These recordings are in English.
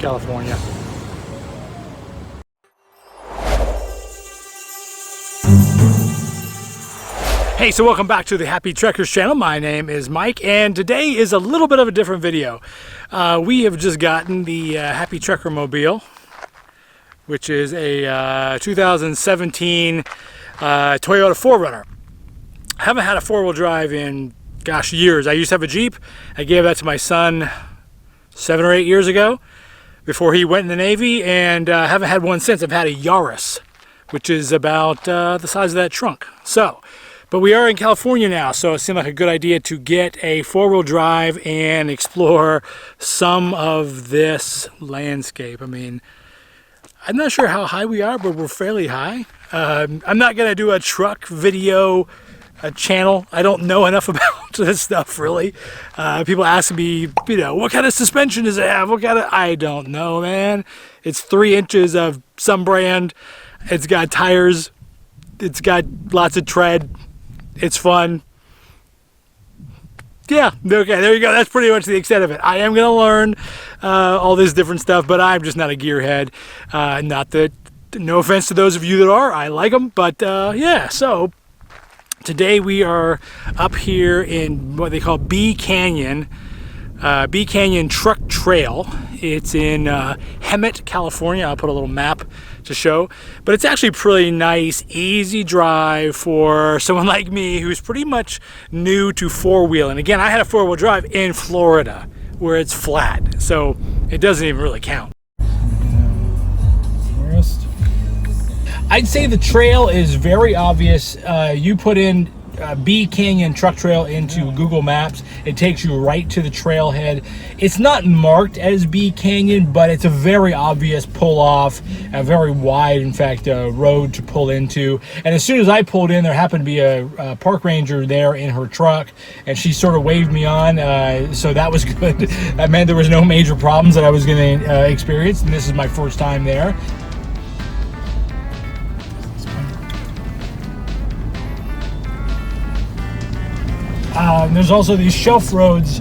California. Hey, so welcome back to the Happy Trekkers channel. My name is Mike, and today is a little bit of a different video. We have just gotten the Happy Trekker Mobile, which is a 2017 Toyota 4Runner. I haven't had a four-wheel drive in, gosh, years. I used to have a Jeep. I gave that to my son 7 or 8 years ago before he went in the Navy, and haven't had one since. I've had a Yaris, which is about the size of that trunk. But we are in California now, so it seemed like a good idea to get a four-wheel drive and explore some of this landscape. I mean, I'm not sure how high we are, but we're fairly high. I'm not going to do a truck video channel. I don't know enough about this stuff, really. People ask me, you know, what kind of suspension does it have? I don't know, man. It's 3 inches of some brand. It's got tires. It's got lots of tread. It's fun. Yeah, okay, there you go. That's pretty much the extent of it. I am going to learn all this different stuff, but I'm just not a gearhead. Not that, no offense to those of you that are. I like them, but yeah, so today we are up here in what they call B Canyon Truck Trail. It's in Hemet, California. I'll put a little map to show, but it's actually pretty nice, easy drive for someone like me who's pretty much new to four-wheeling. Again, I had a four-wheel drive in Florida where it's flat, so it doesn't even really count. Forest. I'd say the trail is very obvious. You put in B Canyon Truck Trail into Google Maps, it takes you right to the trailhead. It's not marked as B Canyon, but it's a very obvious pull off, a very wide, in fact, road to pull into. And as soon as I pulled in, there happened to be a park ranger there in her truck, and she sort of waved me on, so that was good. That meant there was no major problems that I was going to experience, and this is my first time there. There's also these shelf roads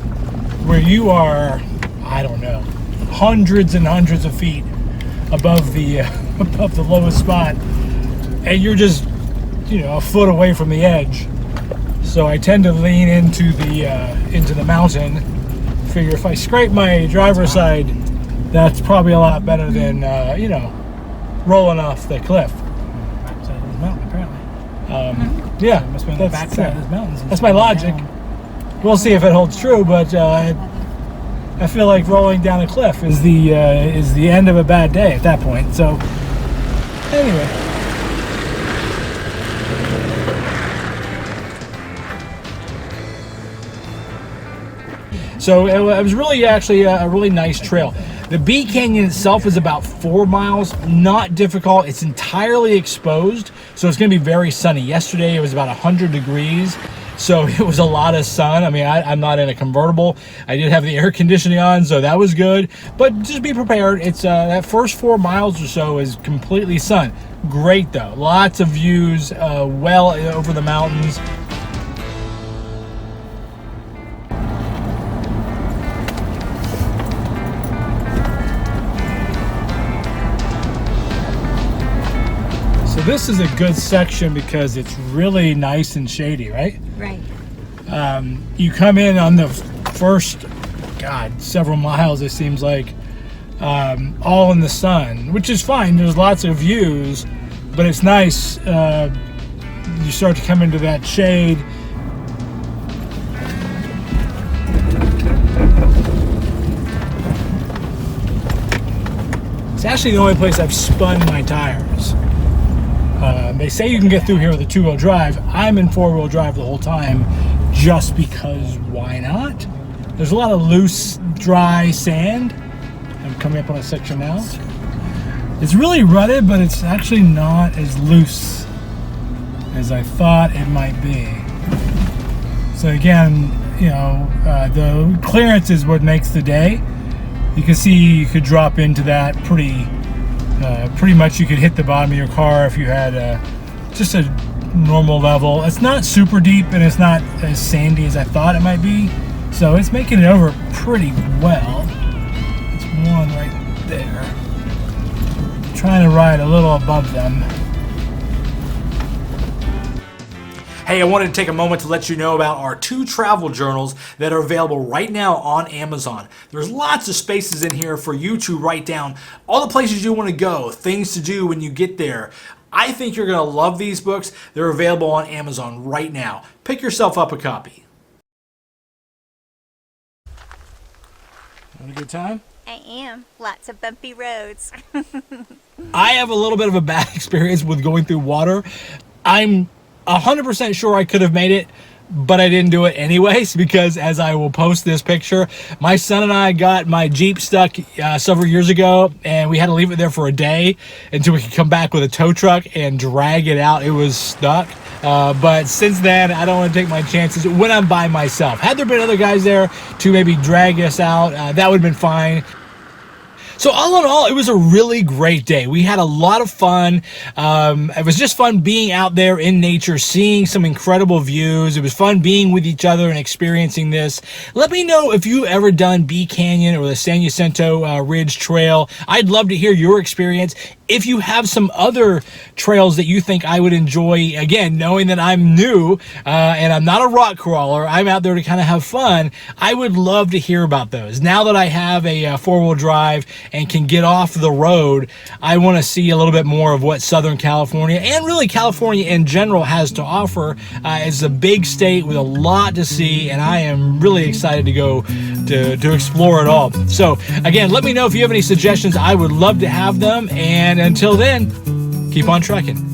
where you are, I don't know, hundreds and hundreds of feet above the lowest spot, and you're just, you know, a foot away from the edge. So I tend to lean into the mountain. Figure if I scrape my driver's side, that's probably a lot better than you know, rolling off the cliff. Backside of this mountain, apparently. Yeah, must be on the backside of these mountains. That's my logic. We'll see if it holds true, but I feel like rolling down a cliff is the end of a bad day at that point. So anyway, so it was really actually a really nice trail. The B Canyon itself is about 4 miles, not difficult. It's entirely exposed, so it's going to be very sunny. Yesterday it was about 100 degrees, so it was a lot of sun. I mean, I'm not in a convertible. I did have the air conditioning on, so that was good. But just be prepared. It's that first 4 miles or so is completely sun. Great though, lots of views, well over the mountains. This is a good section because it's really nice and shady, right? Right. You come in on the first, several miles, it seems like, all in the sun, which is fine. There's lots of views, but it's nice. You start to come into that shade. It's actually the only place I've spun my tires. They say you can get through here with a 2-wheel drive. I'm in 4-wheel drive the whole time just because why not? There's a lot of loose, dry sand. I'm coming up on a section now. It's really rutted, but it's actually not as loose as I thought it might be. So again, you know, the clearance is what makes the day. You can see you could drop into that pretty much. You could hit the bottom of your car if you had just a normal level. It's not super deep and it's not as sandy as I thought it might be, so it's making it over pretty well. There's one right there. trying to ride a little above them. Hey, I wanted to take a moment to let you know about our 2 travel journals that are available right now on Amazon. There's lots of spaces in here for you to write down all the places you want to go, things to do when you get there. I think you're going to love these books. They're available on Amazon right now. Pick yourself up a copy. Having a good time? I am. Lots of bumpy roads. I have a little bit of a bad experience with going through water. I'm 100% sure I could have made it, but I didn't do it anyways, because as I will post this picture, my son and I got my Jeep stuck several years ago, and we had to leave it there for a day until we could come back with a tow truck and drag it out. It was stuck. But since then, I don't want to take my chances when I'm by myself. Had there been other guys there to maybe drag us out, that would have been fine. So all in all, it was a really great day. We had a lot of fun. It was just fun being out there in nature, seeing some incredible views. It was fun being with each other and experiencing this. Let me know if you've ever done Bee Canyon or the San Jacinto Ridge Trail. I'd love to hear your experience. If you have some other trails that you think I would enjoy, again, knowing that I'm new and I'm not a rock crawler, I'm out there to kind of have fun, I would love to hear about those. Now that I have a four-wheel drive and can get off the road, I want to see a little bit more of what Southern California and really California in general has to offer. It's a big state with a lot to see, and I am really excited to go to explore it all. So again, let me know if you have any suggestions. I would love to have them, and until then, keep on trekking.